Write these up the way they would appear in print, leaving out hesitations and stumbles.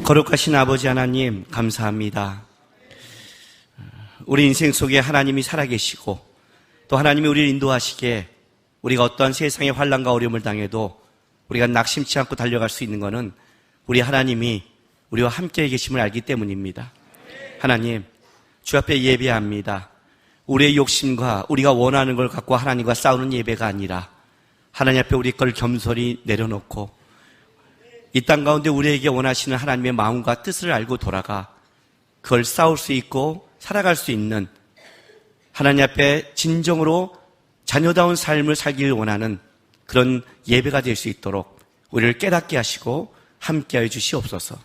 거룩하신 아버지 하나님, 감사합니다. 우리 인생 속에 하나님이 살아계시고 또 하나님이 우리를 인도하시기에 우리가 어떠한 세상의 환난과 어려움을 당해도 우리가 낙심치 않고 달려갈 수 있는 것은 우리 하나님이 우리와 함께 계심을 알기 때문입니다. 하나님, 주 앞에 예배합니다. 우리의 욕심과 우리가 원하는 걸 갖고 하나님과 싸우는 예배가 아니라 하나님 앞에 우리 걸 겸손히 내려놓고 이 땅 가운데 우리에게 원하시는 하나님의 마음과 뜻을 알고 돌아가 그걸 싸울 수 있고 살아갈 수 있는 하나님 앞에 진정으로 자녀다운 삶을 살기를 원하는 그런 예배가 될 수 있도록 우리를 깨닫게 하시고 함께하여 주시옵소서.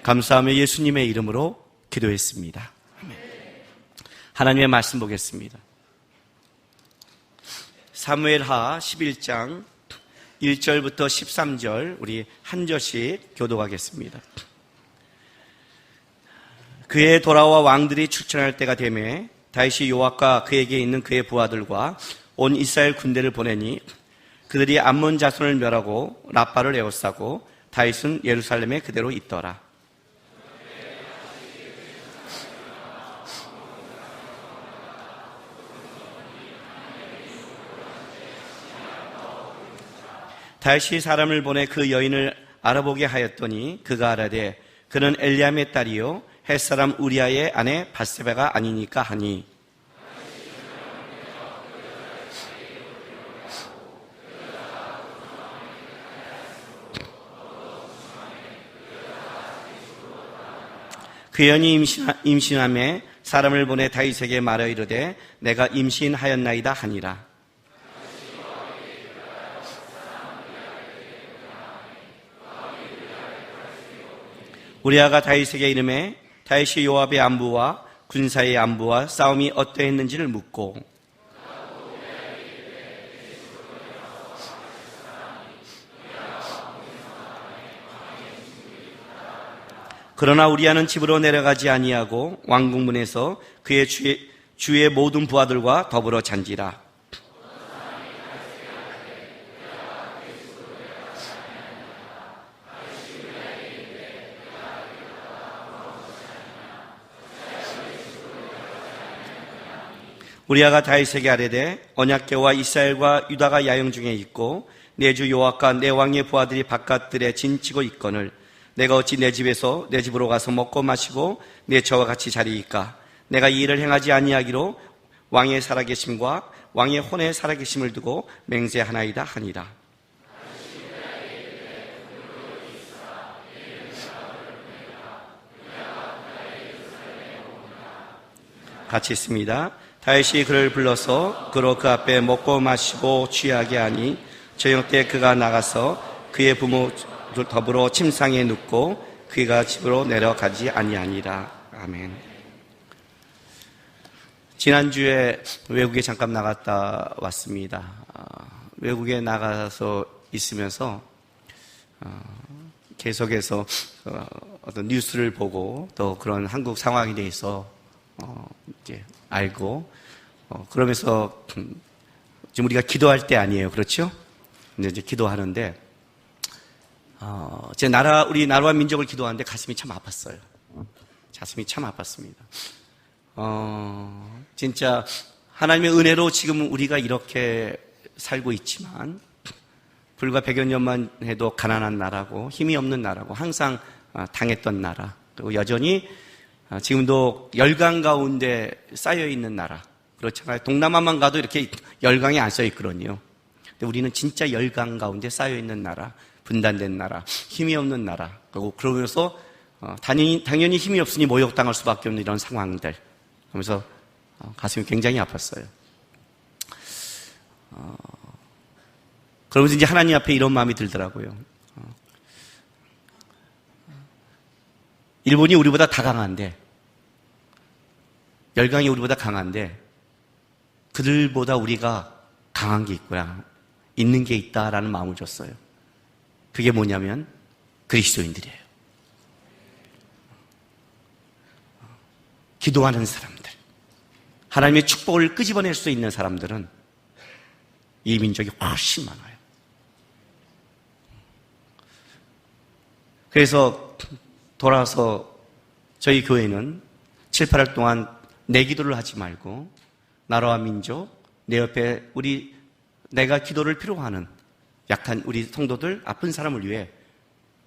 감사하며 예수님의 이름으로 기도했습니다. 하나님의 말씀 보겠습니다. 사무엘하 11장 1절부터 13절 우리 한 절씩 교독하겠습니다. 그에 돌아와 왕들이 출전할 때가 되매 다윗이 요압과 그에게 있는 그의 부하들과 온 이스라엘 군대를 보내니 그들이 암몬 자손을 멸하고 라빠를 에워싸고 다윗은 예루살렘에 그대로 있더라. 다윗이 사람을 보내 그 여인을 알아보게 하였더니 그가 아라되 그는 엘리암의 딸이요 햇사람 우리아의 아내 밧세바가 아니니까 하니 그 여인이 임신함에 사람을 보내 다윗에게 말하 이르되 내가 임신하였나이다 하니라. 우리아가 다윗에게 이르매 다윗이 요압의 안부와 군사의 안부와 싸움이 어떠했는지를 묻고 그러나 우리아는 집으로 내려가지 아니하고 왕궁문에서 그의 주의 모든 부하들과 더불어 잔지라. 우리아가 다윗에게 아뢰되 언약궤와 이스라엘과 유다가 야영 중에 있고 내 주 요압과 내 왕의 부하들이 바깥들에 진치고 있거늘 내가 어찌 내 집에서 내 집으로 가서 먹고 마시고 내 저와 같이 자리이까. 내가 이 일을 행하지 아니하기로 왕의 살아계심과 왕의 혼의 살아계심을 두고 맹세하나이다 하니라. 같이 있습니다. 다윗이 그를 불러서 그로 그 앞에 먹고 마시고 취하게 하니 저녁 때 그가 나가서 그의 부모 더불어 침상에 눕고 그가 집으로 내려가지 아니하니라. 아멘. 지난주에 외국에 잠깐 나갔다 왔습니다. 외국에 나가서 있으면서 계속해서 어떤 뉴스를 보고 또 그런 한국 상황에 대해서 이제 알고 그러면서 지금 우리가 기도할 때 아니에요, 그렇죠? 이제 기도하는데 우리 나라와 민족을 기도하는데 가슴이 참 아팠어요. 가슴이 참 아팠습니다. 진짜 하나님의 은혜로 지금 우리가 이렇게 살고 있지만 불과 100여 년만 해도 가난한 나라고 힘이 없는 나라고 항상 당했던 나라 그리고 여전히 지금도 열강 가운데 쌓여있는 나라 그렇잖아요. 동남아만 가도 이렇게 열강이 안 쌓여있거든요. 근데 우리는 진짜 열강 가운데 쌓여있는 나라 분단된 나라 힘이 없는 나라 그리고 그러면서 당연히 힘이 없으니 모욕당할 수밖에 없는 이런 상황들 그러면서 가슴이 굉장히 아팠어요. 그러면서 이제 하나님 앞에 이런 마음이 들더라고요. 일본이 우리보다 다 강한데 열강이 우리보다 강한데 그들보다 우리가 강한 게 있고요. 있는 게 있다라는 마음을 줬어요. 그게 뭐냐면 그리스도인들이에요. 기도하는 사람들 하나님의 축복을 끄집어낼 수 있는 사람들은 이 민족이 훨씬 많아요. 그래서 돌아와서 저희 교회는 7, 8월 동안 내 기도를 하지 말고 나라와 민족, 내 옆에 내가 기도를 필요로 하는 약한 우리 성도들, 아픈 사람을 위해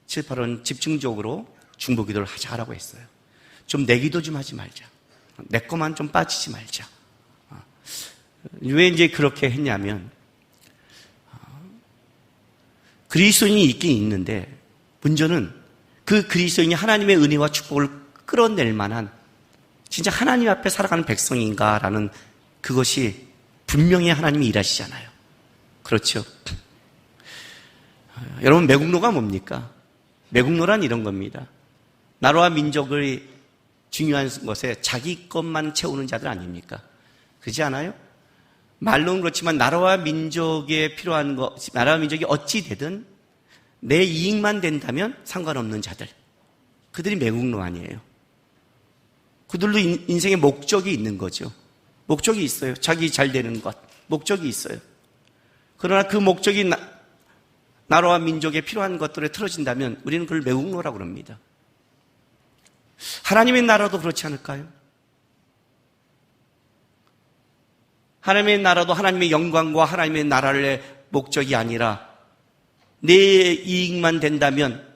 7, 8월은 집중적으로 중보 기도를 하자라고 했어요. 좀 내 기도 좀 하지 말자. 내 것만 좀 빠지지 말자. 왜 이제 그렇게 했냐면, 그리스도인이 있긴 있는데, 문제는 그 그리스도인이 하나님의 은혜와 축복을 끌어낼 만한 진짜 하나님 앞에 살아가는 백성인가라는 그것이 분명히 하나님이 일하시잖아요. 그렇죠? 여러분, 매국노가 뭡니까? 매국노란 이런 겁니다. 나라와 민족의 중요한 것에 자기 것만 채우는 자들 아닙니까? 그렇지 않아요? 말로는 그렇지만 나라와 민족에 필요한 것, 나라와 민족이 어찌 되든 내 이익만 된다면 상관없는 자들. 그들이 매국노 아니에요. 그들도 인생에 목적이 있는 거죠. 목적이 있어요. 자기 잘 되는 것. 목적이 있어요. 그러나 그 목적이 나라와 민족에 필요한 것들에 틀어진다면 우리는 그걸 매국노라고 그럽니다. 하나님의 나라도 그렇지 않을까요? 하나님의 나라도 하나님의 영광과 하나님의 나라의 목적이 아니라 내 이익만 된다면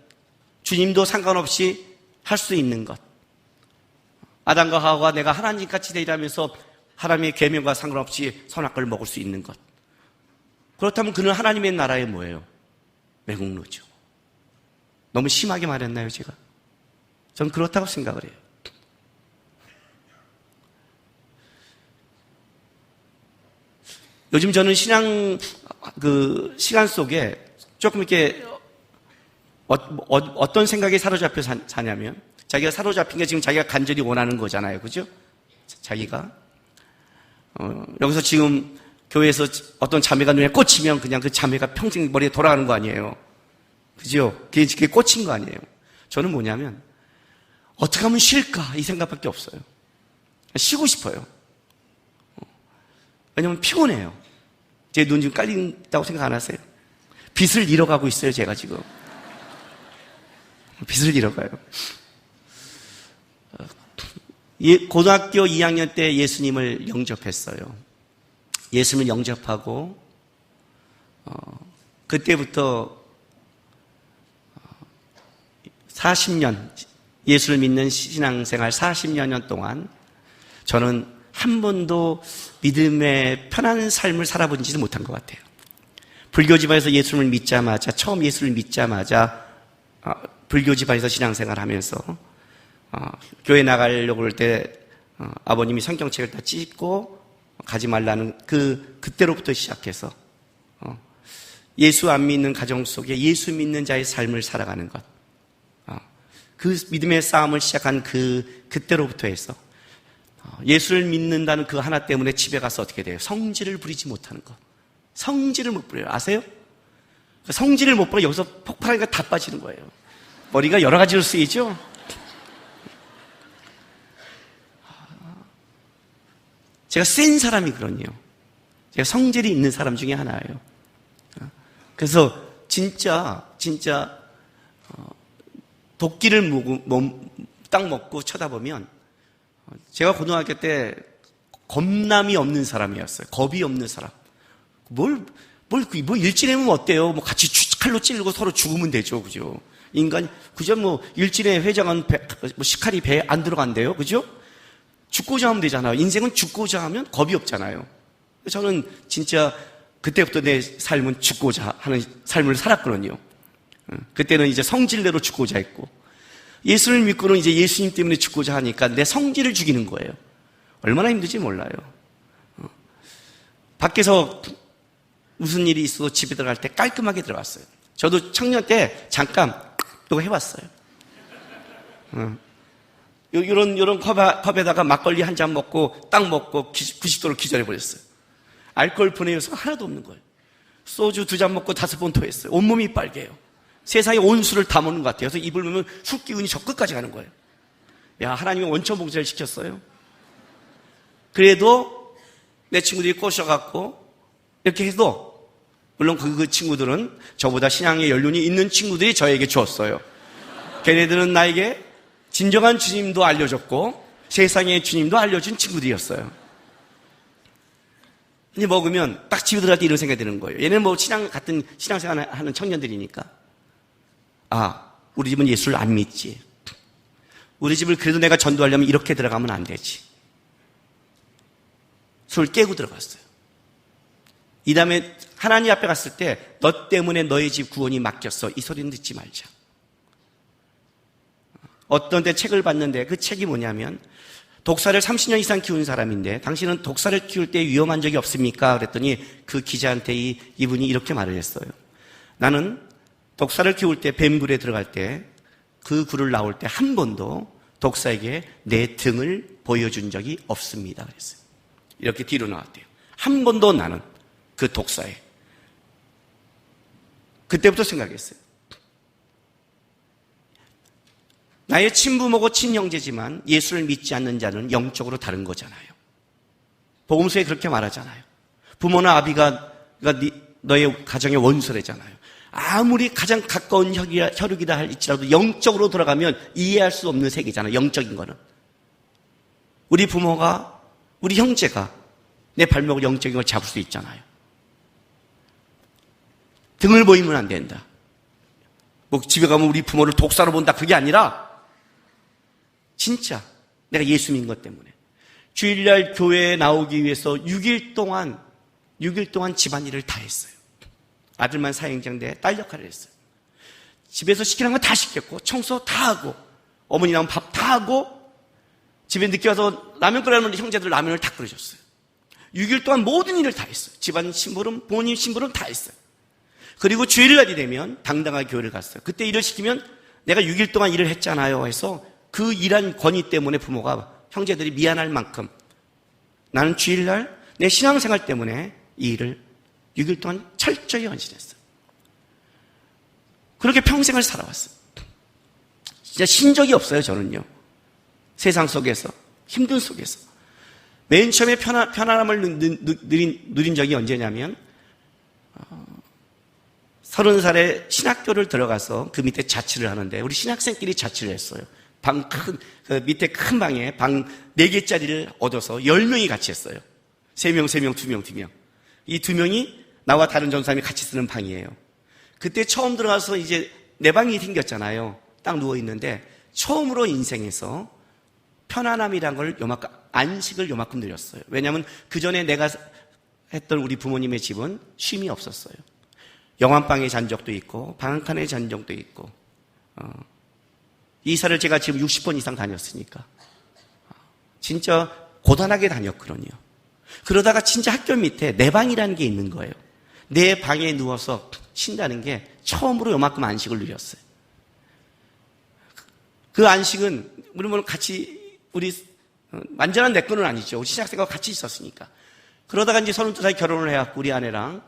주님도 상관없이 할 수 있는 것. 아담과 하와가 내가 하나님같이 되리라면서 하나님의 계명과 상관없이 선악과를 먹을 수 있는 것. 그렇다면 그는 하나님의 나라에 뭐예요? 매국노죠. 너무 심하게 말했나요, 제가? 저는 그렇다고 생각을 해요. 요즘 저는 시간 속에 조금 이렇게 어떤 생각에 사로잡혀 사냐면, 자기가 사로잡힌 게 지금 자기가 간절히 원하는 거잖아요. 그죠? 자기가. 여기서 지금 교회에서 어떤 자매가 눈에 꽂히면 그냥 그 자매가 평생 머리에 돌아가는 거 아니에요. 그죠? 그게 꽂힌 거 아니에요. 저는 뭐냐면, 어떻게 하면 쉴까? 이 생각밖에 없어요. 쉬고 싶어요. 왜냐면 피곤해요. 제 눈 지금 깔린다고 생각 안 하세요? 빚을 잃어가고 있어요, 제가 지금. 빚을 잃어가요. 고등학교 2학년 때 예수님을 영접했어요. 예수님을 영접하고, 그때부터 40년, 예수를 믿는 신앙생활 40여 동안 저는 한 번도 믿음의 편한 삶을 살아보지는 못한 것 같아요. 불교 집안에서 예수를 믿자마자, 처음 예수를 믿자마자 불교 집안에서 신앙생활 하면서 교회 나가려고 그럴 때 아버님이 성경책을 다 찢고 가지 말라는 그때로부터 시작해서 예수 안 믿는 가정 속에 예수 믿는 자의 삶을 살아가는 것. 그 믿음의 싸움을 시작한 그때로부터 해서 예수를 믿는다는 그 하나 때문에 집에 가서 어떻게 돼요? 성질을 부리지 못하는 것. 성질을 못 부려요. 아세요? 성질을 못 부려 여기서 폭발하니까 다 빠지는 거예요. 머리가 여러 가지로 쓰이죠? 제가 센 사람이거든요. 제가 성질이 있는 사람 중에 하나예요. 그래서 진짜 도끼를 딱 먹고 쳐다보면 제가 고등학교 때 겁남이 없는 사람이었어요. 겁이 없는 사람. 뭐 일진하면 어때요? 뭐 같이 칼로 찌르고 서로 죽으면 되죠. 그죠? 인간이, 그죠? 뭐 일진에 회장은 식칼이 배에 안 들어간대요. 그죠? 죽고자 하면 되잖아요. 인생은 죽고자 하면 겁이 없잖아요. 저는 진짜 그때부터 내 삶은 죽고자 하는 삶을 살았거든요. 그때는 이제 성질대로 죽고자 했고, 예수를 믿고는 이제 예수님 때문에 죽고자 하니까 내 성질을 죽이는 거예요. 얼마나 힘든지 몰라요. 밖에서 무슨 일이 있어도 집에 들어갈 때 깔끔하게 들어갔어요. 저도 청년 때 잠깐 이거 해봤어요. 이런 컵에다가 막걸리 한 잔 먹고 딱 먹고 90도로 기절해버렸어요. 알코올 분해 요소가 하나도 없는 거예요. 소주 2잔 먹고 5번 토했어요. 온몸이 빨개요. 세상에 온 술을 다 먹는 것 같아요. 그래서 입을 물면 술 기운이 저 끝까지 가는 거예요. 야, 하나님이 원천 봉쇄를 시켰어요. 그래도 내 친구들이 꼬셔갖고 이렇게 해도, 물론 그 친구들은 저보다 신앙의 연륜이 있는 친구들이 저에게 주었어요. 걔네들은 나에게 진정한 주님도 알려줬고 세상의 주님도 알려준 친구들이었어요. 근데 먹으면 딱 집에 들어갈 때 이런 생각이 드는 거예요. 얘는 뭐 같은 신앙생활 하는 청년들이니까. 아, 우리 집은 예수를 안 믿지. 우리 집을 그래도 내가 전도하려면 이렇게 들어가면 안 되지. 술을 깨고 들어갔어요. 이 다음에 하나님 앞에 갔을 때 너 때문에 너의 집 구원이 맡겼어. 이 소리는 듣지 말자. 어떤 때 책을 봤는데 그 책이 뭐냐면 독사를 30년 이상 키운 사람인데 당신은 독사를 키울 때 위험한 적이 없습니까? 그랬더니 그 기자한테 이분이 이렇게 말을 했어요. 나는 독사를 키울 때 뱀굴에 들어갈 때 그 굴을 나올 때 한 번도 독사에게 내 등을 보여준 적이 없습니다. 그랬어요. 이렇게 뒤로 나왔대요. 한 번도 나는 그 독사에. 그때부터 생각했어요. 나의 친부모고 친형제지만 예수를 믿지 않는 자는 영적으로 다른 거잖아요. 복음서에 그렇게 말하잖아요. 부모나 아비가 너의 가정의 원수래잖아요. 아무리 가장 가까운 혈육이다 할지라도 영적으로 돌아가면 이해할 수 없는 세계잖아요. 영적인 거는. 우리 부모가, 우리 형제가 내 발목을 영적인 걸 잡을 수 있잖아요. 등을 보이면 안 된다. 뭐 집에 가면 우리 부모를 독사로 본다. 그게 아니라 진짜 내가 예수 믿는 것 때문에 주일날 교회에 나오기 위해서 6일 동안 집안일을 다 했어요. 아들만 사행장대 딸 역할을 했어요. 집에서 시키는 건 다 시켰고 청소 다 하고 어머니 나오면 밥 다 하고 집에 늦게 와서 라면 끓여놓은 형제들 라면을 다 끓여줬어요. 6일 동안 모든 일을 다 했어요. 집안 심부름, 부모님 심부름 다 했어요. 그리고 주일날이 되면 당당하게 교회를 갔어요. 그때 일을 시키면 내가 6일 동안 일을 했잖아요 해서 그 일한 권위 때문에 부모가 형제들이 미안할 만큼 나는 주일날 내 신앙생활 때문에 이 일을 6일 동안 철저히 헌신했어요. 그렇게 평생을 살아왔어요. 진짜 신 적이 없어요, 저는요. 세상 속에서, 힘든 속에서. 맨 처음에 편안함을 누린 적이 언제냐면 30살에 신학교를 들어가서 그 밑에 자취를 하는데 우리 신학생끼리 자취를 했어요. 그 밑에 큰 방에 방 4개짜리를 얻어서 10명이 같이 했어요. 3명, 3명, 2명, 2명. 이 2명이 나와 다른 전사님이 같이 쓰는 방이에요. 그때 처음 들어가서 이제 내 방이 생겼잖아요. 딱 누워있는데 처음으로 인생에서 편안함이란 걸 요만큼, 안식을 요만큼 누렸어요. 왜냐하면 그 전에 내가 했던 우리 부모님의 집은 쉼이 없었어요. 영안방에 잔 적도 있고 방 한 칸에 잔 적도 있고 이사를 제가 지금 60번 이상 다녔으니까 진짜 고단하게 다녔거든요. 그러다가 진짜 학교 밑에 내 방이라는 게 있는 거예요. 내 방에 누워서 쉰다는 게 처음으로 요만큼 안식을 누렸어요. 그 안식은 우리 뭐 같이 완전한 내 거는 아니죠. 우리 신학생과 같이 있었으니까. 그러다가 이제 32살 결혼을 해갖고 우리 아내랑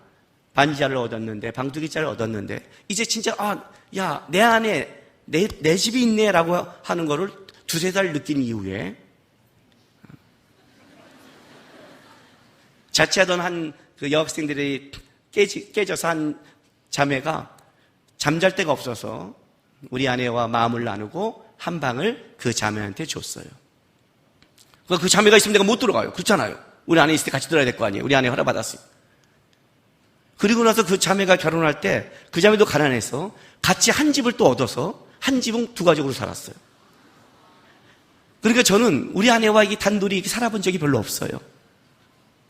반지하를 얻었는데, 방 2개짜리를 얻었는데, 이제 진짜, 야, 내 안에 내 집이 있네라고 하는 거를 2-3달 느낀 이후에, 자취하던 한 그 여학생들이 깨져서 한 자매가 잠잘 데가 없어서 우리 아내와 마음을 나누고 한 방을 그 자매한테 줬어요. 그 자매가 있으면 내가 못 들어가요. 그렇잖아요. 우리 아내 있을 때 같이 들어야 될 거 아니에요. 우리 아내 허락받았어요. 그리고 나서 그 자매가 결혼할 때 그 자매도 가난해서 같이 한 집을 또 얻어서 한 집은 2가족으로 살았어요. 그러니까 저는 우리 아내와 이 단둘이 살아본 적이 별로 없어요.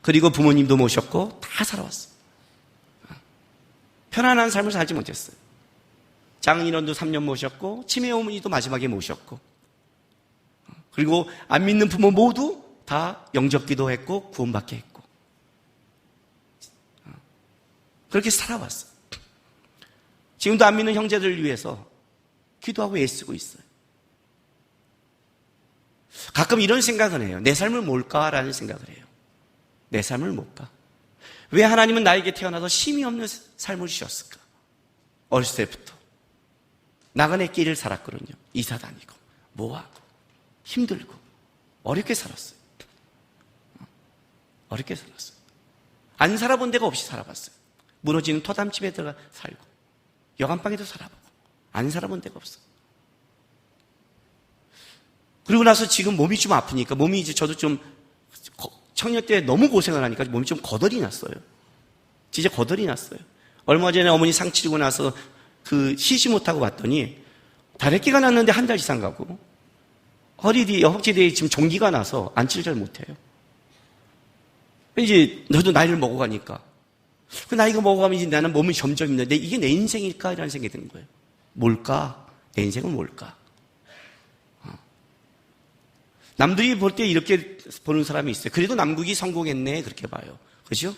그리고 부모님도 모셨고 다 살아왔어요. 편안한 삶을 살지 못했어요. 장인어른도 3년 모셨고 치매 어머니도 마지막에 모셨고 그리고 안 믿는 부모 모두 다 영접기도 했고 구원받게 했고 그렇게 살아왔어요. 지금도 안 믿는 형제들을 위해서 기도하고 애쓰고 있어요. 가끔 이런 생각을 해요. 내 삶을 뭘까라는 생각을 해요. 내 삶을 뭘까? 왜 하나님은 나에게 태어나서 쉼이 없는 삶을 주셨을까? 어렸을 때부터 나그네 길을 살았거든요. 이사 다니고 뭐하고 힘들고 어렵게 살았어요. 어렵게 살았어요. 안 살아본 데가 없이 살아봤어요. 무너지는 토담집에 들어가 살고 여간방에도 살아보고 안 살아본 데가 없어. 그리고 나서 지금 몸이 좀 아프니까, 몸이 이제 저도 좀 청년 때 너무 고생을 하니까 몸이 좀 거덜이 났어요. 진짜 거덜이 났어요. 얼마 전에 어머니 상 치르고 나서 쉬지 못하고 봤더니 다래끼가 났는데 한 달 이상 가고, 허리 뒤, 허벅지 뒤에 지금 종기가 나서 앉지를 잘 못해요. 이제 너도 나이를 먹어가니까, 그 나이가 먹어가면 이제 나는 몸이 점점 힘든데 이게 내 인생일까? 이라는 생각이 드는 거예요. 뭘까? 내 인생은 뭘까? 남들이 볼 때 이렇게 보는 사람이 있어요. 그래도 남국이 성공했네, 그렇게 봐요. 그죠?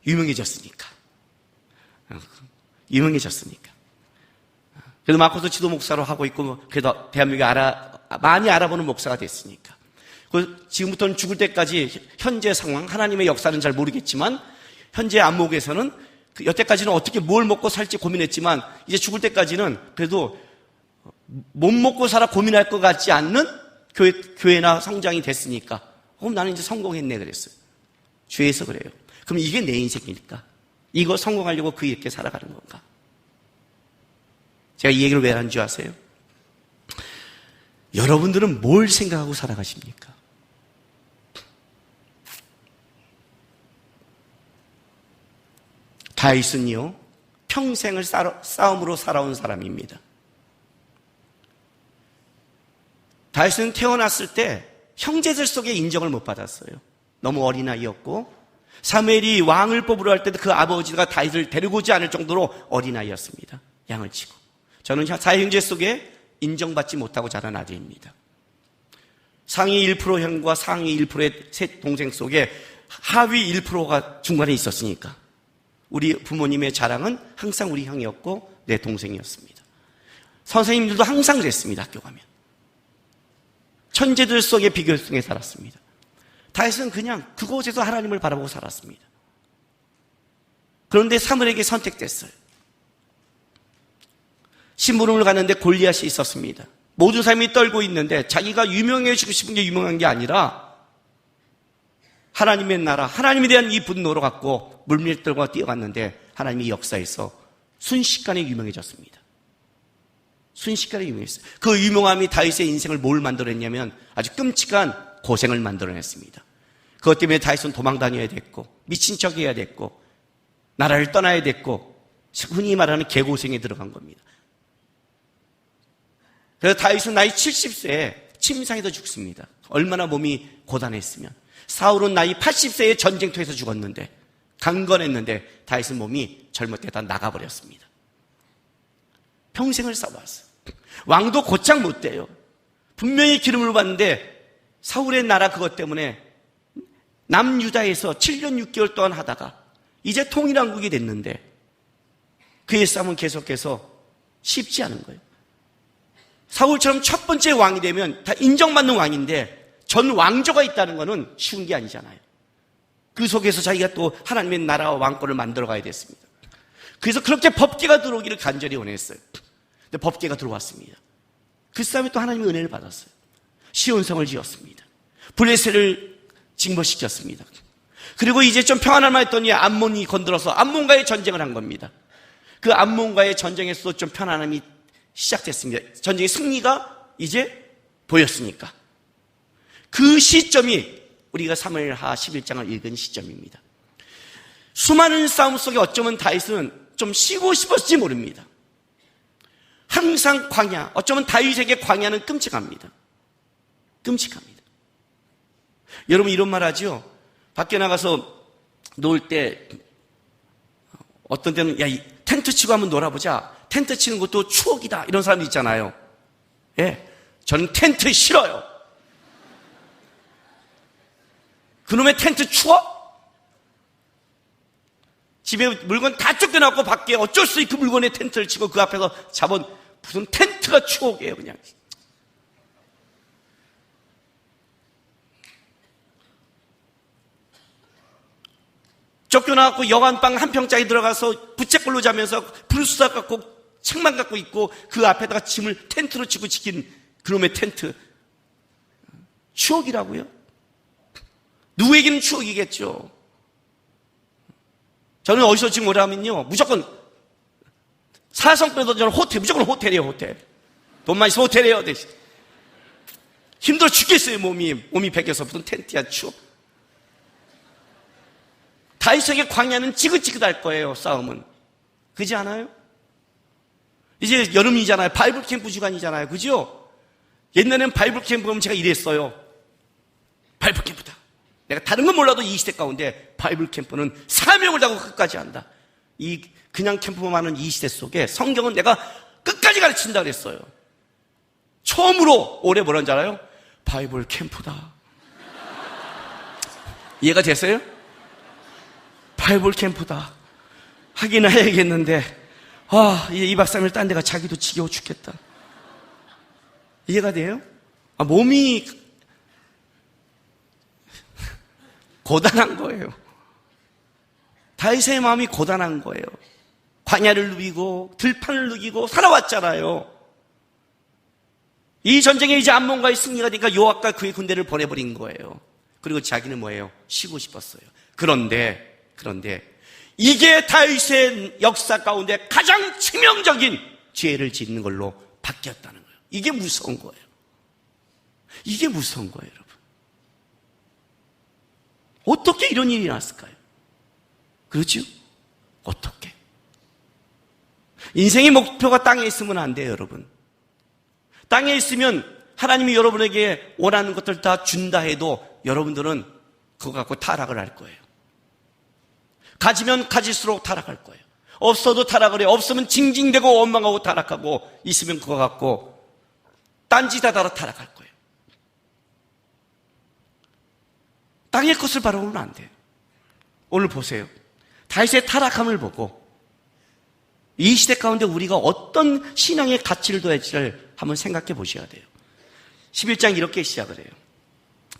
유명해졌으니까. 유명해졌으니까. 그래도 마코스 지도 목사로 하고 있고, 그래도 대한민국에 많이 알아보는 목사가 됐으니까. 지금부터는 죽을 때까지 현재 상황, 하나님의 역사는 잘 모르겠지만, 현재 안목에서는 여태까지는 어떻게 뭘 먹고 살지 고민했지만, 이제 죽을 때까지는 그래도 못 먹고 살아 고민할 것 같지 않는 교회나 성장이 됐으니까, 그럼 나는 이제 성공했네, 그랬어요. 주위에서 그래요. 그럼 이게 내 인생일까? 이거 성공하려고 이렇게 살아가는 건가? 제가 이 얘기를 왜 하는 줄 아세요? 여러분들은 뭘 생각하고 살아가십니까? 다윗은요, 평생을 싸움으로 살아온 사람입니다. 다윗은 태어났을 때 형제들 속에 인정을 못 받았어요. 너무 어린아이였고, 사무엘이 왕을 뽑으러 할 때도 그 아버지가 다윗을 데리고 오지 않을 정도로 어린아이였습니다. 양을 치고. 저는 사형제 속에 인정받지 못하고 자란 아들입니다. 상위 1% 형과 상위 1%의 세 동생 속에 하위 1%가 중간에 있었으니까 우리 부모님의 자랑은 항상 우리 형이었고 내 동생이었습니다. 선생님들도 항상 그랬습니다. 학교 가면. 천재들 속에 비교 속에 살았습니다. 다윗은 그냥 그곳에서 하나님을 바라보고 살았습니다. 그런데 사무엘에게 선택됐어요. 심부름을 갔는데 골리앗이 있었습니다. 모든 사람이 떨고 있는데 자기가 유명해지고 싶은 게 유명한 게 아니라 하나님의 나라, 하나님에 대한 이 분노로 갖고 물밀들과 뛰어갔는데 하나님이 역사에서 순식간에 유명해졌습니다. 순식간에 유명했어요. 그 유명함이 다윗의 인생을 뭘 만들어냈냐면 아주 끔찍한 고생을 만들어냈습니다. 그것 때문에 다윗은 도망다녀야 됐고 미친 척 해야 됐고 나라를 떠나야 됐고 흔히 말하는 개고생에 들어간 겁니다. 그래서 다윗은 나이 70세에 침상에서 죽습니다. 얼마나 몸이 고단했으면. 사울은 나이 80세에 전쟁터에서 죽었는데 강건했는데 다윗은 몸이 젊을 때 다 나가버렸습니다. 평생을 싸워왔어요. 왕도 곧장 못 돼요. 분명히 기름을 받는데 사울의 나라 그것 때문에 남유다에서 7년 6개월 동안 하다가 이제 통일왕국이 됐는데 그의 싸움은 계속해서 쉽지 않은 거예요. 사울처럼 첫 번째 왕이 되면 다 인정받는 왕인데 전 왕조가 있다는 것은 쉬운 게 아니잖아요. 그 속에서 자기가 또 하나님의 나라와 왕권을 만들어가야 됐습니다. 그래서 그렇게 법계가 들어오기를 간절히 원했어요. 근데 법계가 들어왔습니다. 그 싸움에 또 하나님의 은혜를 받았어요. 시온성을 지었습니다. 블레셋을 징벌시켰습니다. 그리고 이제 좀 평안할 만했더니 암몬이 건들어서 암몬과의 전쟁을 한 겁니다. 그 암몬과의 전쟁에서 좀 편안함이 시작됐습니다. 전쟁의 승리가 이제 보였으니까. 그 시점이 우리가 사무엘하 11장을 읽은 시점입니다. 수많은 싸움 속에 어쩌면 다윗은 좀 쉬고 싶었을지 모릅니다. 항상 광야, 어쩌면 다윗에게 광야는 끔찍합니다. 끔찍합니다. 여러분 이런 말 하죠? 밖에 나가서 놀 때 어떤 때는 야, 텐트 치고 한번 놀아보자. 텐트 치는 것도 추억이다. 이런 사람도 있잖아요. 예, 저는 텐트 싫어요. 그놈의 텐트 추워? 집에 물건 다 쫓겨나고 밖에 어쩔 수 없이 그 물건에 텐트를 치고 그 앞에서 잡은 무슨 텐트가 추억이에요, 그냥. 쫓겨나갖고 여관방 한 평짜리 들어가서 부채꼴로 자면서 불수사 갖고 책만 갖고 있고 그 앞에다가 짐을 텐트로 치고 지킨 그놈의 텐트. 추억이라고요? 누구에게는 추억이겠죠. 저는 어디서 지금 오라면요 무조건 사성 빼도 저는 호텔, 무조건 호텔이에요, 호텔. 돈만 있으면 호텔이에요, 대신. 힘들어 죽겠어요. 몸이 베겨서 무슨 텐트야 추워. 다윗에게 광야는 지긋지긋할 거예요. 싸움은. 그렇지 않아요? 이제 여름이잖아요. 바이블 캠프 주간이잖아요. 그죠? 옛날에는 바이블 캠프 보면 제가 이랬어요. 바이블 캠프다. 내가 다른 건 몰라도 이 시대 가운데 바이블 캠프는 사명을 다하고 끝까지 한다. 이 그냥 캠프만 하는 이 시대 속에 성경은 내가 끝까지 가르친다 그랬어요. 처음으로 올해 뭐라는 줄 알아요? 바이블 캠프다. 이해가 됐어요? 바이블 캠프다. 하긴 해야겠는데 이제 2박 3일 딴 데가 자기도 지겨워 죽겠다. 이해가 돼요? 몸이 고단한 거예요. 다윗의 마음이 고단한 거예요. 광야를 누비고 들판을 누비고 살아왔잖아요. 이 전쟁에 이제 암몬과의 승리가 되니까 요압과 그의 군대를 보내버린 거예요. 그리고 자기는 뭐예요? 쉬고 싶었어요. 그런데 이게 다윗의 역사 가운데 가장 치명적인 죄를 짓는 걸로 바뀌었다는 거예요. 이게 무서운 거예요. 이게 무서운 거예요, 여러분. 어떻게 이런 일이 났을까요? 그렇죠? 어떻게? 인생의 목표가 땅에 있으면 안 돼요, 여러분. 땅에 있으면 하나님이 여러분에게 원하는 것들 다 준다 해도 여러분들은 그거 갖고 타락을 할 거예요. 가지면 가질수록 타락할 거예요. 없어도 타락을 해요. 없으면 징징대고 원망하고 타락하고, 있으면 그거 갖고 딴짓하다가 타락할 거예요. 땅의 것을 바라보면 안 돼요. 오늘 보세요. 다윗의 타락함을 보고 이 시대 가운데 우리가 어떤 신앙의 가치를 둬야지를 한번 생각해 보셔야 돼요. 11장 이렇게 시작을 해요.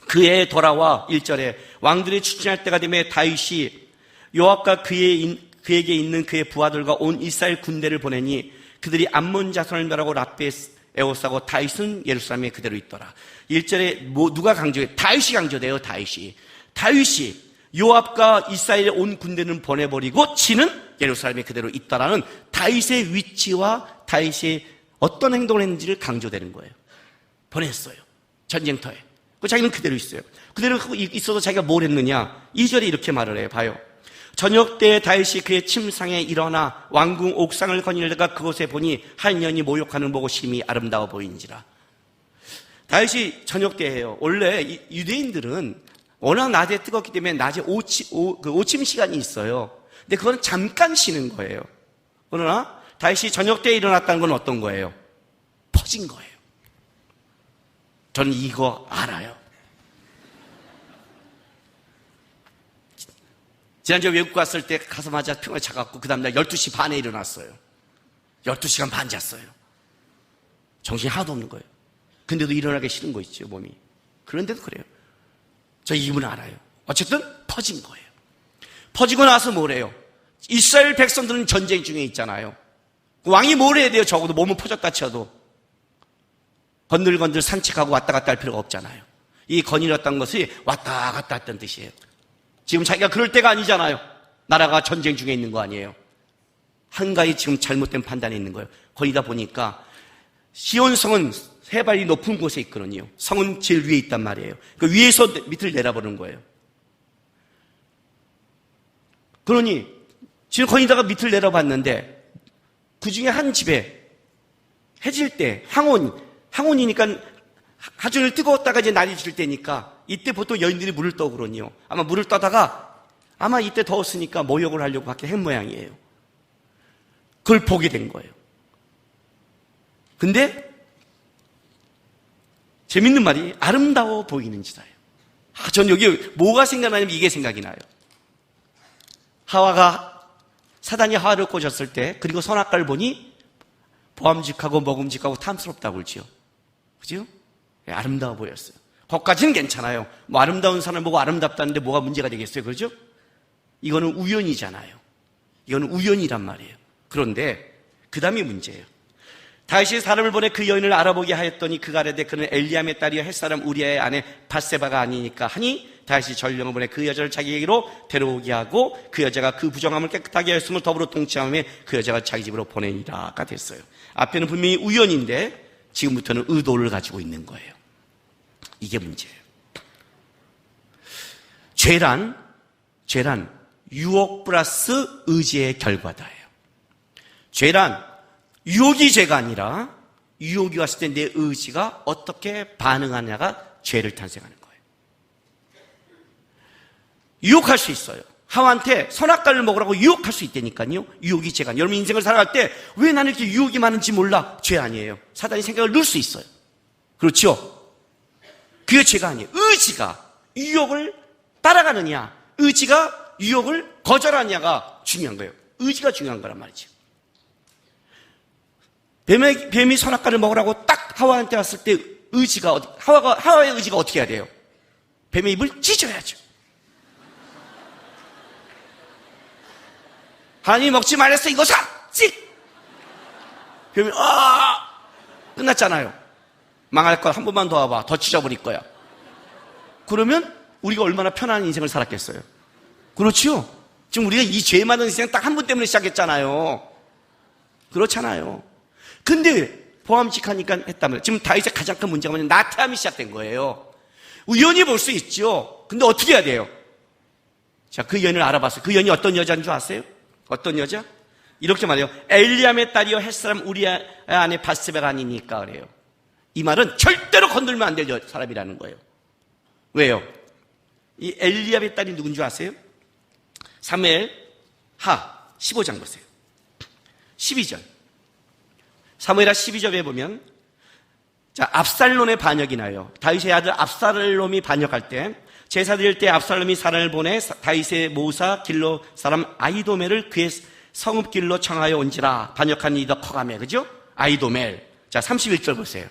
그해 돌아와 1절에 왕들이 추진할 때가 되면 다윗이 요압과 그에게 있는 그의 부하들과 온 이스라엘 군대를 보내니 그들이 암몬 자손을 멸하고 라프에 에워싸고 다윗은 예루살렘에 그대로 있더라. 1절에 누가 강조해요? 다윗이 강조돼요. 다윗이 요압과 이스라엘의 온 군대는 보내버리고 지는 예루살렘에 그대로 있다라는 다윗의 위치와 다윗이 어떤 행동을 했는지를 강조되는 거예요. 보냈어요. 전쟁터에. 자기는 그대로 있어요. 그대로 있어도 자기가 뭘 했느냐? 2절에 이렇게 말을 해요. 봐요. 저녁 때 다윗이 그의 침상에 일어나 왕궁 옥상을 거닐다가 그곳에 보니 한 년이 모욕하는 보고 심히 아름다워 보이는지라. 다윗이 저녁 때예요. 원래 유대인들은 워낙 낮에 뜨겁기 때문에 낮에 오침 시간이 있어요. 근데 그건 잠깐 쉬는 거예요. 그러나 다윗이 저녁 때에 일어났다는 건 어떤 거예요? 퍼진 거예요. 저는 이거 알아요. 지난주에 외국 갔을 때 가서마자 평을 차갖고 그 다음날 12시 반에 일어났어요. 12시간 반 잤어요. 정신이 하나도 없는 거예요. 근데도 일어나기 싫은 거 있죠, 몸이. 그런데도 그래요. 저 이분 알아요. 어쨌든 퍼진 거예요. 퍼지고 나서 뭐래요? 이스라엘 백성들은 전쟁 중에 있잖아요. 왕이 뭘 해야 돼요? 적어도 몸은 퍼졌다 쳐도. 건들건들 산책하고 왔다 갔다 할 필요가 없잖아요. 이 거닐었던 것이 왔다 갔다 했던 뜻이에요. 지금 자기가 그럴 때가 아니잖아요. 나라가 전쟁 중에 있는 거 아니에요. 한가히 지금 잘못된 판단이 있는 거예요. 거기다 보니까 시온성은 해발이 높은 곳에 있거든요. 성은 제일 위에 있단 말이에요. 그 위에서 밑을 내려보는 거예요. 그러니 지금 거기다가 밑을 내려봤는데 그 중에 한 집에 해질 때 항온이니까 하중을 뜨거웠다가 이제 날이 질 때니까 이때 보통 여인들이 물을 떠오거든요. 아마 물을 떠다가 아마 이때 더웠으니까 모욕을 하려고 밖에 한 모양이에요. 그걸 보게 된 거예요. 근데 재밌는 말이 아름다워 보이는지라요. 전 여기 뭐가 생각나냐면 이게 생각이 나요. 사단이 하와를 꼬셨을 때 그리고 선악과를 보니 보암직하고 먹음직하고 탐스럽다고 그러지요. 그죠? 네, 아름다워 보였어요. 거기까지는 괜찮아요. 뭐 아름다운 사람 보고 아름답다는데 뭐가 문제가 되겠어요? 그렇죠? 이거는 우연이잖아요. 이거는 우연이란 말이에요. 그런데 그 다음이 문제예요. 다윗이 사람을 보내 그 여인을 알아보게 하였더니 그가 아뢰되 그는 엘리암의 딸이여 햇사람 우리아의 아내 밧세바가 아니니까 하니 다윗이 전령을 보내 그 여자를 자기에게로 데려오게 하고 그 여자가 그 부정함을 깨끗하게 하였음을 더불어 동침하며 그 여자가 자기 집으로 보내니라가 됐어요. 앞에는 분명히 우연인데 지금부터는 의도를 가지고 있는 거예요. 이게 문제예요. 죄란 유혹 플러스 의지의 결과다예요. 죄란 유혹이 죄가 아니라 유혹이 왔을 때 내 의지가 어떻게 반응하냐가 죄를 탄생하는 거예요. 유혹할 수 있어요. 하와한테 선악과를 먹으라고 유혹할 수 있다니까요. 유혹이 죄가 아니에요. 여러분 인생을 살아갈 때 왜 나는 이렇게 유혹이 많은지 몰라? 죄 아니에요. 사단이 생각을 넣을 수 있어요. 그렇죠? 그게 죄가 아니에요. 의지가 유혹을 따라가느냐, 의지가 유혹을 거절하느냐가 중요한 거예요. 의지가 중요한 거란 말이죠. 뱀이 선악과를 먹으라고 딱 하와한테 왔을 때 의지가 하와의 의지가 어떻게 해야 돼요? 뱀의 입을 찢어야죠. 하나님이 먹지 말랬어 이거 사! 찍! 뱀이 끝났잖아요. 망할 걸 한 번만 더 와봐. 더 찢어버릴 거야. 그러면 우리가 얼마나 편안한 인생을 살았겠어요. 그렇죠? 지금 우리가 이 죄 많은 인생 딱 한 번 때문에 시작했잖아요. 그렇잖아요. 근데 보암직하니까 했다면 지금 다윗의 가장 큰 문제가 뭐냐면 나태함이 시작된 거예요. 우연히 볼 수 있죠. 근데 어떻게 해야 돼요? 자, 그 연을 알아봤어요. 그 연이 어떤 여자인 줄 아세요? 어떤 여자? 이렇게 말해요. 엘리암의 딸이요 햇사람 우리아 아내 바세바가 아니니까 그래요. 이 말은 절대로 건들면 안 될 사람이라는 거예요. 왜요? 이 엘리암의 딸이 누군 줄 아세요? 사무엘 하 15장 보세요. 12절. 사무엘하 12절에 보면 자, 압살롬의 반역이 나요. 다윗의 아들 압살롬이 반역할 때 제사 드릴 때 압살롬이 사람을 보내 다윗의 모사 길로 사람 아히도멜을 그의 성읍길로 청하여 온지라. 반역한 이더 커가매. 그죠? 아히도멜. 자, 31절 보세요.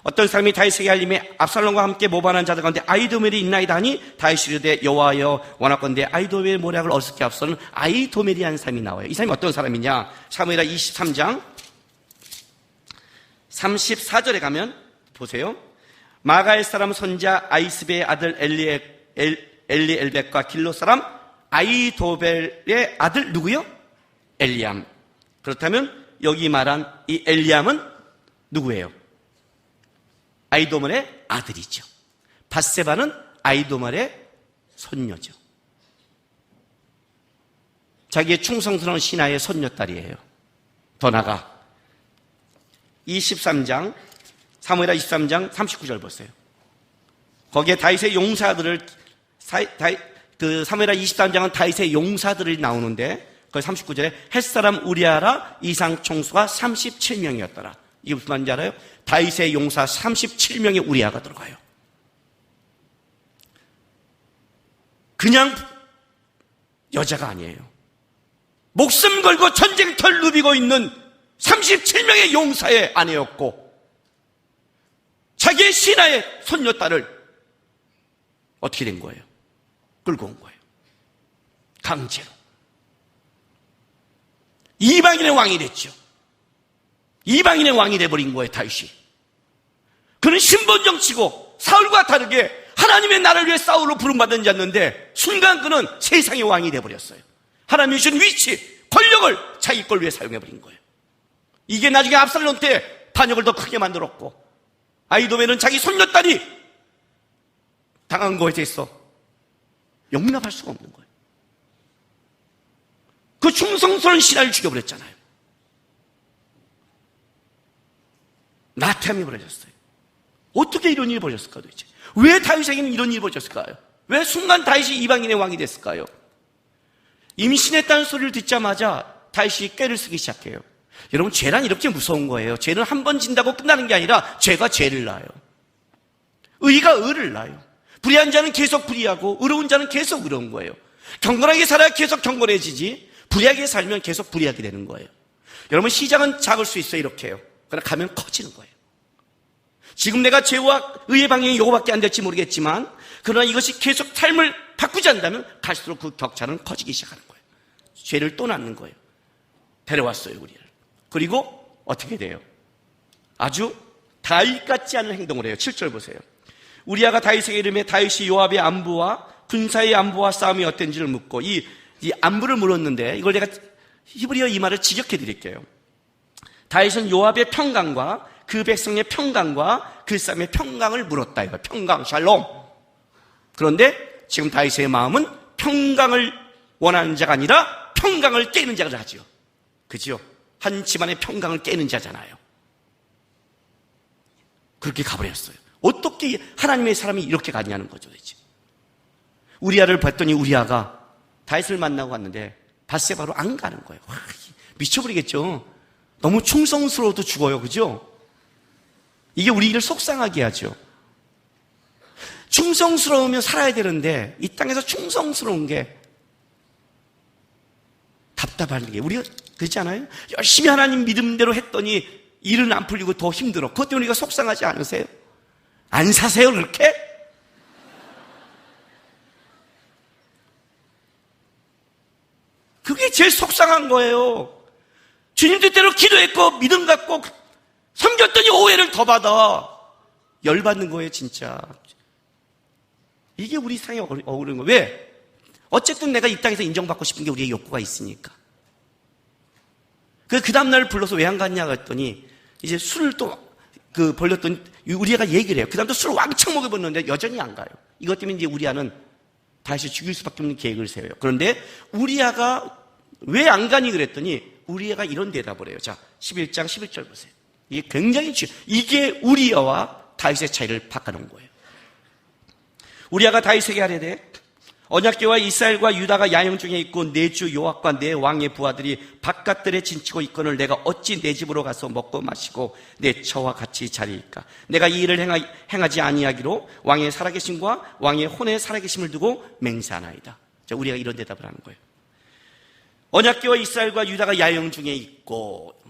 어떤 사람이 다윗에게 알림해 압살롬과 함께 모반한 자들 가운데 아히도멜이 있나이다 하니 다윗이 이르되 여호와여 원하건대 아히도멜의 모략을 어떻게 앞서는 아히도멜이라는 사람이 나와요. 이 사람이 어떤 사람이냐? 사무엘하 23장 34절에 가면 보세요. 마가의 사람 손자 아이스베의 아들 엘리엘벳과 길로 사람 아히도벨의 아들 누구요? 엘리암. 그렇다면 여기 말한 이 엘리암은 누구예요? 아히도멜의 아들이죠. 바세바는 아히도멜의 손녀죠. 자기의 충성스러운 신하의 손녀딸이에요. 더 나아가 23장 사무엘하 23장 39절 보세요. 거기에 다윗의 용사들을 사무엘하 23장은 다윗의 용사들이 나오는데 거기 39절에 햇사람 우리아라 이상 총수가 37명이었더라. 이게 무슨 말인지 알아요? 다윗의 용사 37명의 우리아가 들어가요. 그냥 여자가 아니에요. 목숨 걸고 전쟁터를 누비고 있는 37명의 용사의 아내였고 자기의 신하의 손녀딸을 어떻게 된 거예요? 끌고 온 거예요. 강제로. 이방인의 왕이 됐죠. 이방인의 왕이 돼버린 거예요, 다윗이. 그는 신분정치고 사울과 다르게 하나님의 나라를 위해 싸우러 부름받은 자였는데 순간 그는 세상의 왕이 돼버렸어요. 하나님이 주신 위치, 권력을 자기 걸 위해 사용해버린 거예요. 이게 나중에 압살롬 때 반역을 더 크게 만들었고 아히도멜은 자기 손녀딸이 당한 거에 대해서 용납할 수가 없는 거예요. 그 충성스러운 신하를 죽여버렸잖아요. 나태함이 벌어졌어요. 어떻게 이런 일이 벌어졌을까 도대체? 왜 다윗에게는 이런 일이 벌어졌을까요? 왜 순간 다윗이 이방인의 왕이 됐을까요? 임신했다는 소리를 듣자마자 다윗이 꾀를 쓰기 시작해요. 여러분, 죄란 이렇게 무서운 거예요. 죄는 한 번 진다고 끝나는 게 아니라 죄가 죄를 낳아요. 의가 의를 낳아요. 불의한 자는 계속 불의하고 의로운 자는 계속 의로운 거예요. 경건하게 살아야 계속 경건해지지 불의하게 살면 계속 불의하게 되는 거예요. 여러분, 시작은 작을 수 있어요. 이렇게요. 그러나 가면 커지는 거예요. 지금 내가 죄와 의의 방향이 이거밖에 안 될지 모르겠지만 그러나 이것이 계속 삶을 바꾸지 않는다면 갈수록 그 격차는 커지기 시작하는 거예요. 죄를 또 낳는 거예요. 데려왔어요, 우리를. 그리고 어떻게 돼요? 아주 다윗 같지 않은 행동을 해요. 7절 보세요. 우리아가 다윗에게 이르매 다윗이 요압의 안부와 군사의 안부와 싸움이 어땠는지를 묻고 이 안부를 물었는데 이걸 내가 히브리어 이 말을 직역해 드릴게요. 다윗은 요압의 평강과 그 백성의 평강과 그 싸움의 평강을 물었다 이거. 평강, 샬롬. 그런데 지금 다윗의 마음은 평강을 원하는 자가 아니라 평강을 깨는 자가 하지요. 그죠? 한 집안의 평강을 깨는 자잖아요. 그렇게 가버렸어요. 어떻게 하나님의 사람이 이렇게 가냐는 거죠, 도대체. 우리아를 봤더니 우리아가 다윗을 만나고 왔는데 밧세바로 안 가는 거예요. 와, 미쳐버리겠죠. 너무 충성스러워도 죽어요, 그죠? 이게 우리를 속상하게 하죠. 충성스러우면 살아야 되는데 이 땅에서 충성스러운 게 답답한 게 우리가 그렇지 않아요? 열심히 하나님 믿음대로 했더니 일은 안 풀리고 더 힘들어. 그것 때문에 우리가 속상하지 않으세요? 안 사세요, 그렇게? 그게 제일 속상한 거예요. 주님 뜻대로 기도했고 믿음 갖고 섬겼더니 오해를 더 받아. 열받는 거예요, 진짜. 이게 우리 상에 어우르는 거예요. 왜? 어쨌든 내가 이 땅에서 인정받고 싶은 게 우리의 욕구가 있으니까. 그 다음날 불러서 왜 안 갔냐 그랬더니 이제 술을 또 벌렸더니 우리아가 얘기를 해요. 그 다음부터 술을 왕창 먹여봤는데 여전히 안 가요. 이것 때문에 이제 우리아는 다시 죽일 수밖에 없는 계획을 세워요. 그런데 우리아가 왜 안 가니 그랬더니 우리아가 이런 대답을 해요. 자, 11장 11절 보세요. 이게 굉장히 이게 우리아와 다윗의 차이를 바꿔놓은 거예요. 우리아가 다윗에게 하려되 언약궤와 이스라엘과 유다가 야영 중에 있고 내 주 요압과 내 왕의 부하들이 바깥들에 진치고 있거늘 내가 어찌 내 집으로 가서 먹고 마시고 내 처와 같이 자리일까? 내가 이 일을 행하지 아니하기로 왕의 살아계심과 왕의 혼의 살아계심을 두고 맹세하나이다. 자, 우리가 이런 대답을 하는 거예요. 언약궤와 이스라엘과 유다가 야영 중에 있고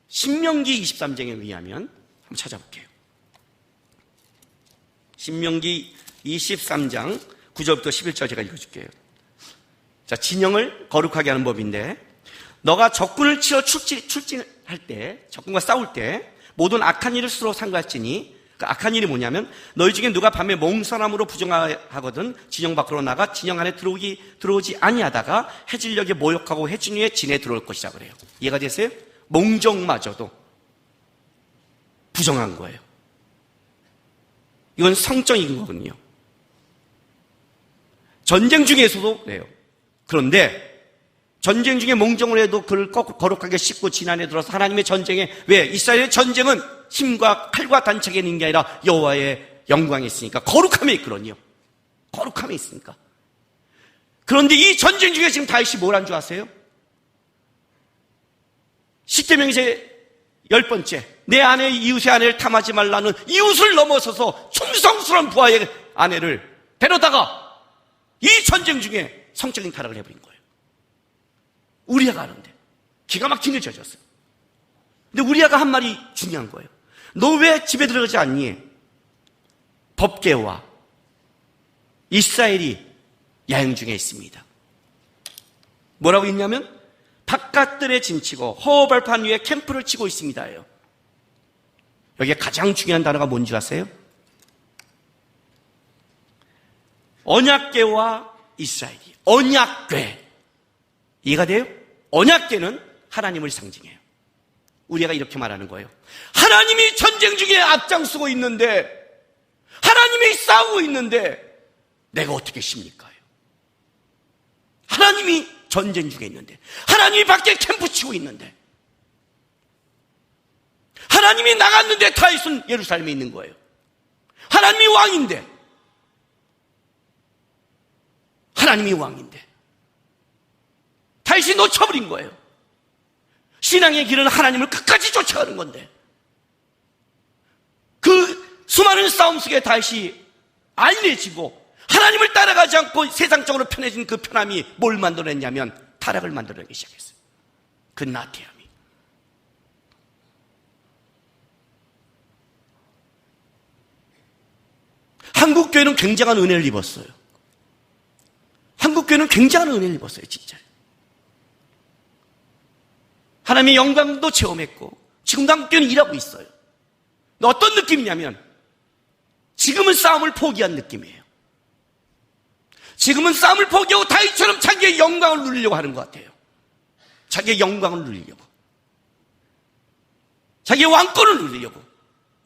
신명기 23장에 의하면 한번 찾아볼게요. 신명기 23장 9절부터 11절 제가 읽어줄게요. 자, 진영을 거룩하게 하는 법인데 너가 적군을 치러 출진할 때, 적군과 싸울 때 모든 악한 일을 스스로 상가할지니 그 악한 일이 뭐냐면 너희 중에 누가 밤에 몽사람으로 부정하거든 진영 밖으로 나가 진영 안에 들어오지 아니하다가 해질녘에 모욕하고 해진 후에 진에 들어올 것이라 그래요. 이해가 되세요? 몽정마저도 부정한 거예요. 이건 성적인 거거든요. 전쟁 중에서도 그래요. 그런데 전쟁 중에 몽정을 해도 그를 거룩하게 씻고 진 안에 들어서 하나님의 전쟁에, 왜? 이스라엘의 전쟁은 힘과 칼과 단책에 있는 게 아니라 여호와의 영광에 있으니까 거룩함에 있거든요. 거룩함에 있으니까. 그런데 이 전쟁 중에 지금 다윗이 뭘 한 줄 아세요? 십계명에서 10번째, 내 아내 이웃의 아내를 탐하지 말라는 이웃을 넘어서서 충성스러운 부하의 아내를 데려다가 이 전쟁 중에 성적인 타락을 해버린 거예요. 우리아가 하는데 기가 막힌 일 저졌어요. 근데 우리아가 한 말이 중요한 거예요. 너 왜 집에 들어가지 않니? 법궤와 이스라엘이 야영 중에 있습니다. 뭐라고 있냐면 바깥들에 진치고 허허벌판 위에 캠프를 치고 있습니다예요. 여기에 가장 중요한 단어가 뭔지 아세요? 언약궤와 이스라엘이. 언약궤. 이해가 돼요? 언약궤는 하나님을 상징해요. 우리가 이렇게 말하는 거예요. 하나님이 전쟁 중에 앞장서고 있는데, 하나님이 싸우고 있는데 내가 어떻게 십니까? 하나님이 전쟁 중에 있는데, 하나님이 밖에 캠프 치고 있는데, 하나님이 나갔는데 다윗은 예루살렘에 있는 거예요. 하나님이 왕인데, 하나님이 왕인데 다윗이 놓쳐버린 거예요. 신앙의 길은 하나님을 끝까지 쫓아가는 건데 그 수많은 싸움 속에 다윗이 안일해지고 하나님을 따라가지 않고 세상적으로 편해진 그 편함이 뭘 만들어냈냐면 타락을 만들어내기 시작했어요. 그 나태함이. 한국교회는 굉장한 은혜를 입었어요. 한국교회는 굉장한 은혜를 입었어요, 진짜. 하나님의 영광도 체험했고 지금도 한국교회는 일하고 있어요. 근데 어떤 느낌이냐면 지금은 싸움을 포기한 느낌이에요. 지금은 싸움을 포기하고 다윗처럼 자기의 영광을 누리려고 하는 것 같아요. 자기의 영광을 누리려고, 자기의 왕권을 누리려고.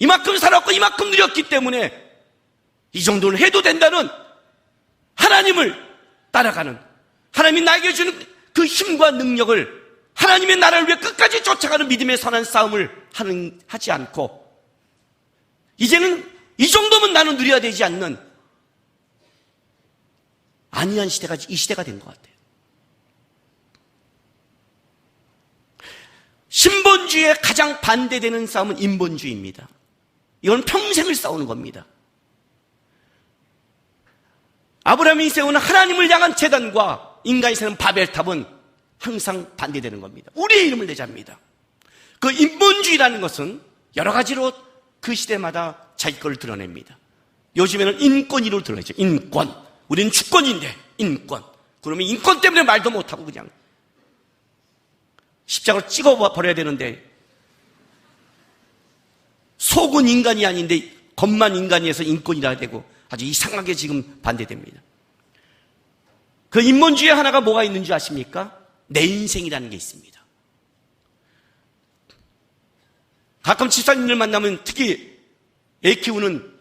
이만큼 살았고 이만큼 누렸기 때문에 이 정도는 해도 된다는 하나님을 따라가는, 하나님이 나에게 주는 그 힘과 능력을 하나님의 나라를 위해 끝까지 쫓아가는 믿음의 선한 싸움을 하지 않고, 이제는 이 정도면 나는 누려야 되지 않는 안이한 시대가 이 시대가 된 것 같아요. 신본주의에 가장 반대되는 싸움은 인본주의입니다. 이건 평생을 싸우는 겁니다. 아브라함이 세우는 하나님을 향한 제단과 인간이 세우는 바벨탑은 항상 반대되는 겁니다. 우리의 이름을 내자입니다. 그 인본주의라는 것은 여러 가지로 그 시대마다 자기 걸 드러냅니다. 요즘에는 인권위로 드러내죠. 인권. 우리는 주권인데 인권. 그러면 인권 때문에 말도 못하고 그냥 십자가로 찍어버려야 되는데, 속은 인간이 아닌데 겉만 인간이어서 인권이라 되고 아주 이상하게 지금 반대됩니다. 그 인본주의 하나가 뭐가 있는지 아십니까? 내 인생이라는 게 있습니다. 가끔 집사님들 만나면, 특히 애 키우는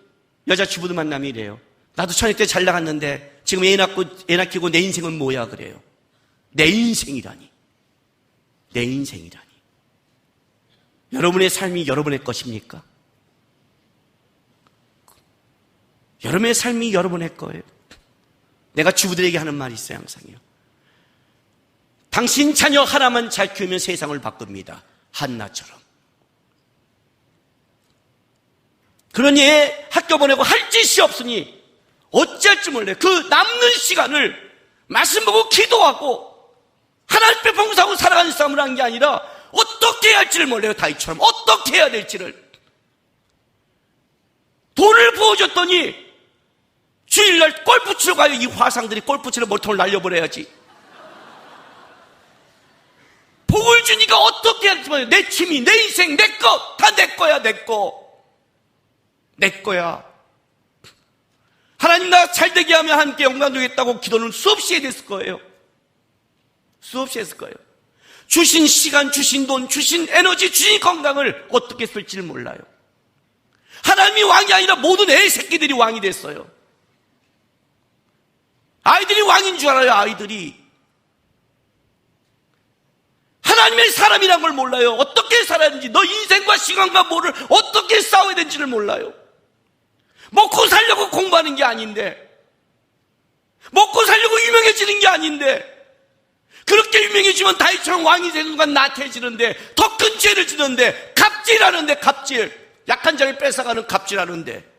여자주부들 만나면 이래요. 나도 처녀 때 잘 나갔는데 지금 애 낳기고 내 인생은 뭐야 그래요. 내 인생이라니. 내 인생이라니. 여러분의 삶이 여러분의 것입니까? 여러분의 삶이 여러분의 거예요. 내가 주부들에게 하는 말이 있어요, 항상요. 당신 자녀 하나만 잘 키우면 세상을 바꿉니다. 한나처럼. 그러니 애 학교 보내고 할 짓이 없으니 어찌할지 몰라요. 그 남는 시간을 말씀 보고 기도하고 하나님 앞에 봉사하고 살아가는 싸움을 한 게 아니라 어떻게 해야 할지를 몰라요. 다윗처럼 어떻게 해야 될지를. 돈을 부어줬더니 주일날 골프 치러 가요. 이 화상들이 골프 치러 머리통을 날려버려야지. 복을 주니까 어떻게 해야 할지 몰라요. 내 취미, 내 인생, 내 거, 다 내 거야, 내 거. 내 거야. 하나님 나 잘되게 하면 함께 영광 주겠다고 기도는 수없이 해댔을 거예요. 수없이 했을 거예요. 주신 시간, 주신 돈, 주신 에너지, 주신 건강을 어떻게 쓸지를 몰라요. 하나님이 왕이 아니라 모든 애 새끼들이 왕이 됐어요. 아이들이 왕인 줄 알아요. 아이들이. 하나님의 사람이란 걸 몰라요. 어떻게 살아야 되는지, 너 인생과 시간과 뭐를 어떻게 싸워야 되는지를 몰라요. 먹고 살려고 공부하는 게 아닌데, 먹고 살려고 유명해지는 게 아닌데, 그렇게 유명해지면 다윗처럼 왕이 되는 순간 나태해지는데, 더 큰 죄를 지는데, 갑질하는데, 갑질. 약한 자를 뺏어가는 갑질하는데,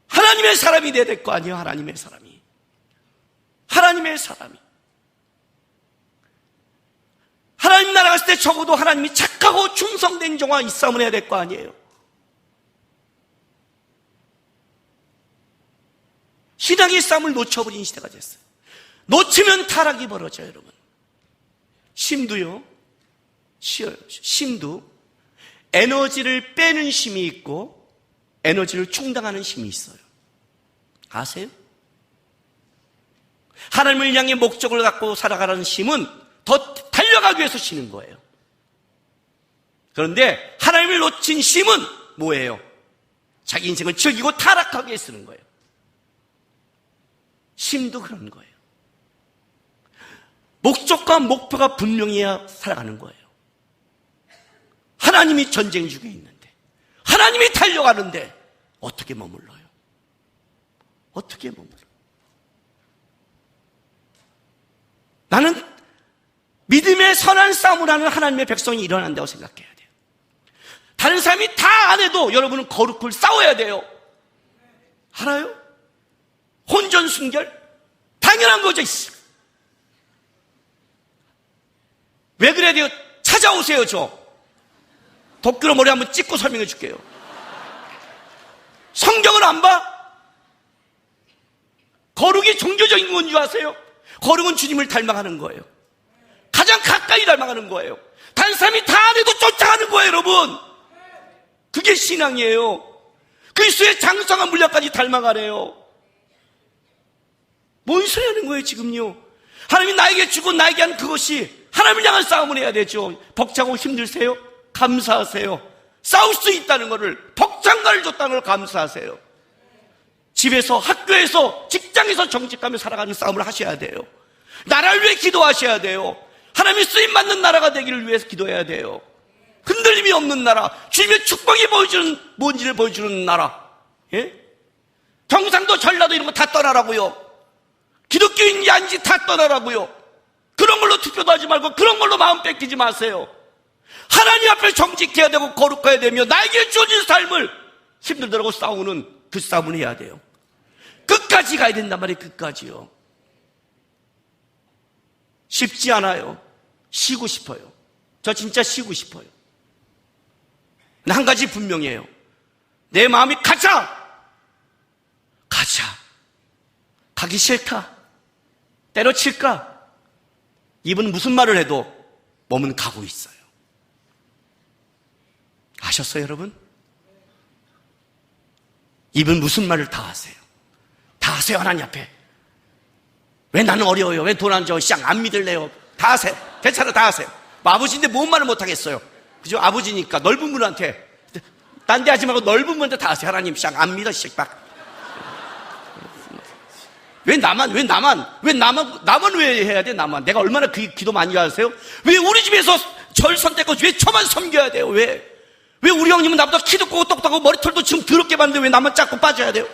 하나님의 사람이 돼야 될 거 아니에요. 하나님의 사람이. 하나님의 사람이. 하나님 나라 갔을 때 적어도 하나님이 착하고 충성된 종과 이 싸움을 해야 될 거 아니에요. 신앙의 싸움을 놓쳐버린 시대가 됐어요. 놓치면 타락이 벌어져요, 여러분. 심도요, 쉬어요. 심도 에너지를 빼는 심이 있고 에너지를 충당하는 심이 있어요. 아세요? 하나님을 향해 목적을 갖고 살아가라는 심은 더 달려가기 위해서 쉬는 거예요. 그런데 하나님을 놓친 심은 뭐예요? 자기 인생을 즐기고 타락하기 위해 쓰는 거예요. 심도 그런 거예요. 목적과 목표가 분명해야 살아가는 거예요. 하나님이 전쟁중에 있는데, 하나님이 달려가는데 어떻게 머물러요? 어떻게 머물러요? 나는 믿음의 선한 싸움을 하는 하나님의 백성이 일어난다고 생각해야 돼요. 다른 사람이 다 안 해도 여러분은 거룩을 싸워야 돼요. 알아요? 혼전순결? 당연한 거죠. 왜 그래야 돼요? 찾아오세요. 저 도끼로 머리 한번 찍고 설명해 줄게요. 성경을 안 봐? 거룩이 종교적인 건 줄 아세요? 거룩은 주님을 닮아가는 거예요. 가장 가까이 닮아가는 거예요. 다른 사람이 다 안 해도 쫓아가는 거예요, 여러분. 그게 신앙이에요. 그리스도의 장성한 물량까지 닮아가래요. 뭔 소리 하는 거예요, 지금요? 하나님이 나에게 주고 나에게 한 그것이 하나님을 향한 싸움을 해야 되죠. 벅차고 힘들세요? 감사하세요. 싸울 수 있다는 것을, 복장가를 줬다는 걸 감사하세요. 집에서, 학교에서, 직장에서 정직하며 살아가는 싸움을 하셔야 돼요. 나라를 위해 기도하셔야 돼요. 하나님의 쓰임받는 나라가 되기를 위해서 기도해야 돼요. 흔들림이 없는 나라, 주님의 축복이 보여주는, 뭔지를 보여주는 나라. 예? 경상도, 전라도 이런 거 다 떠나라고요. 기독교인이 아닌지 다 떠나라고요. 그런 걸로 투표도 하지 말고 그런 걸로 마음 뺏기지 마세요. 하나님 앞에 정직해야 되고 거룩해야 되며 나에게 주어진 삶을 힘들더라고 싸우는 그 싸움을 해야 돼요. 끝까지 가야 된단 말이에요. 끝까지요. 쉽지 않아요. 쉬고 싶어요. 저 진짜 쉬고 싶어요. 근데 한 가지 분명해요. 내 마음이 가자! 가기 싫다. 때려칠까? 입은 무슨 말을 해도 몸은 가고 있어요. 아셨어요, 여러분? 입은 무슨 말을 다 하세요. 다 하세요, 하나님 앞에. 왜 나는 어려워요? 왜 돈 안 줘? 시장 안 믿을래요? 다 하세요. 괜찮아, 다 하세요. 뭐 아버지인데 뭔 말을 못 하겠어요. 그죠? 아버지니까 넓은 분한테, 딴 데 하지 말고 넓은 분한테 다 하세요. 하나님 시장 안 믿어, 막. 왜 나만 왜 해야 돼, 나만? 내가 얼마나 기도 많이 하세요? 왜 우리 집에서 절 선택하고 왜 저만 섬겨야 돼요? 왜 우리 형님은 나보다 키도 크고 똑똑하고 머리털도 지금 더럽게 봤는데 왜 나만 잡고 빠져야 돼요?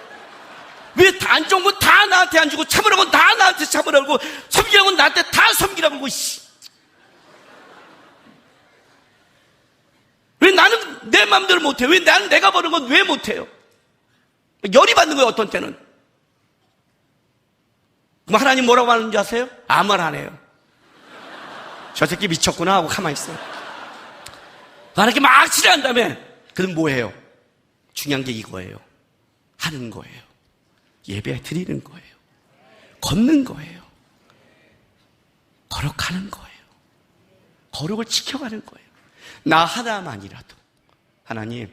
왜 다 안 좋은 건 다 나한테 안 주고 참으라는 건 다 나한테 참으라고 섬기라는 건 나한테 다 섬기라고 그러고 왜 나는 내 마음대로 못해요? 왜 나는 내가 버는 건 왜 못해요? 열이 받는 거예요, 어떤 때는. 그럼 하나님 뭐라고 하는지 아세요? 아무 말 안 해요. 저 새끼 미쳤구나 하고 가만히 있어요. 하나님께 막 치료한 다음에 그는 뭐예요? 중요한 게 이거예요. 하는 거예요. 예배 드리는 거예요. 걷는 거예요. 거룩하는 거예요. 거룩을 지켜가는 거예요. 나 하나만이라도, 하나님,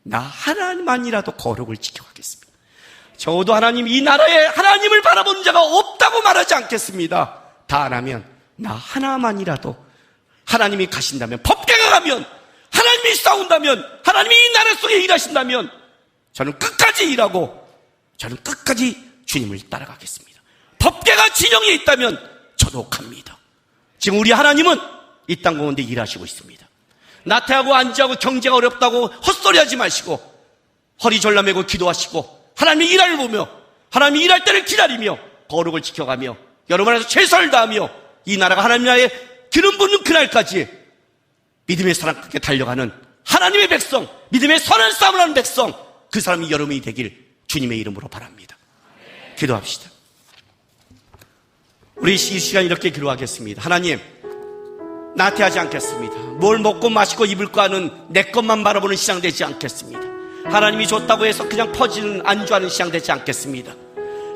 나 하나만이라도 거룩을 지켜가겠습니다. 저도 하나님, 이 나라에 하나님을 바라보는 자가 없다고 말하지 않겠습니다. 다 안 하면, 나 하나만이라도 하나님이 가신다면, 법계가 가면, 하나님이 싸운다면, 하나님이 이 나라 속에 일하신다면 저는 끝까지 일하고 저는 끝까지 주님을 따라가겠습니다. 법계가 진영에 있다면 저도 갑니다. 지금 우리 하나님은 이 땅 가운데 일하시고 있습니다. 나태하고 안지하고 경제가 어렵다고 헛소리하지 마시고 허리 졸라매고 기도하시고 하나님의 일을 보며 하나님이 일할 때를 기다리며 거룩을 지켜가며 여러분 안에서 최선을 다하며 이 나라가 하나님 나라에 기름 붓는 그날까지 믿음의 사랑 끝에 달려가는 하나님의 백성, 믿음의 선한 싸움을 하는 백성, 그 사람이 여러분이 되길 주님의 이름으로 바랍니다. 기도합시다. 우리 이 시간 이렇게 기도하겠습니다. 하나님, 나태하지 않겠습니다. 뭘 먹고 마시고 입을까 하는 내 것만 바라보는 시장 되지 않겠습니다. 하나님이 줬다고 해서 그냥 퍼지는 안주하는 시장 되지 않겠습니다.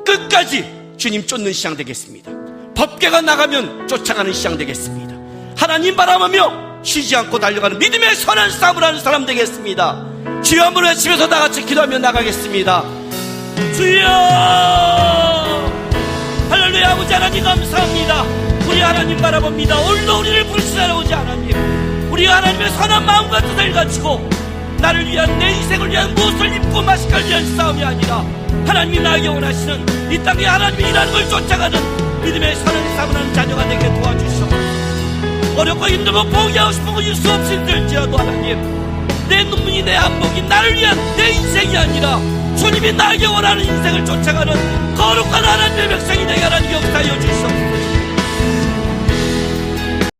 끝까지 주님 쫓는 시장 되겠습니다. 법궤가 나가면 쫓아가는 시장 되겠습니다. 하나님 바라보며 쉬지 않고 달려가는 믿음의 선한 싸움을 하는 사람 되겠습니다. 주여 한번 외치면서 다 같이 기도하며 나가겠습니다. 주여, 할렐루야. 아버지 하나님 감사합니다. 우리 하나님 바라봅니다. 오늘도 우리를 부르시라고 오지 하나님, 우리 하나님의 선한 마음과 뜻을 가지고 나를 위한, 내 인생을 위한 무엇을 입고 마실까를 위한 싸움이 아니라 하나님이 나에게 원하시는 이 땅에 하나님이 일하는 걸 쫓아가는 믿음의 선한 싸움을 하는 자녀가 되게 도와주시옵소서. 어렵고 힘들고 포기하고 싶고 일 수 없이 힘들지라도 하나님, 내 눈물이, 내 안목이 나를 위한 내 인생이 아니라 주님이 나에게 원하는 인생을 쫓아가는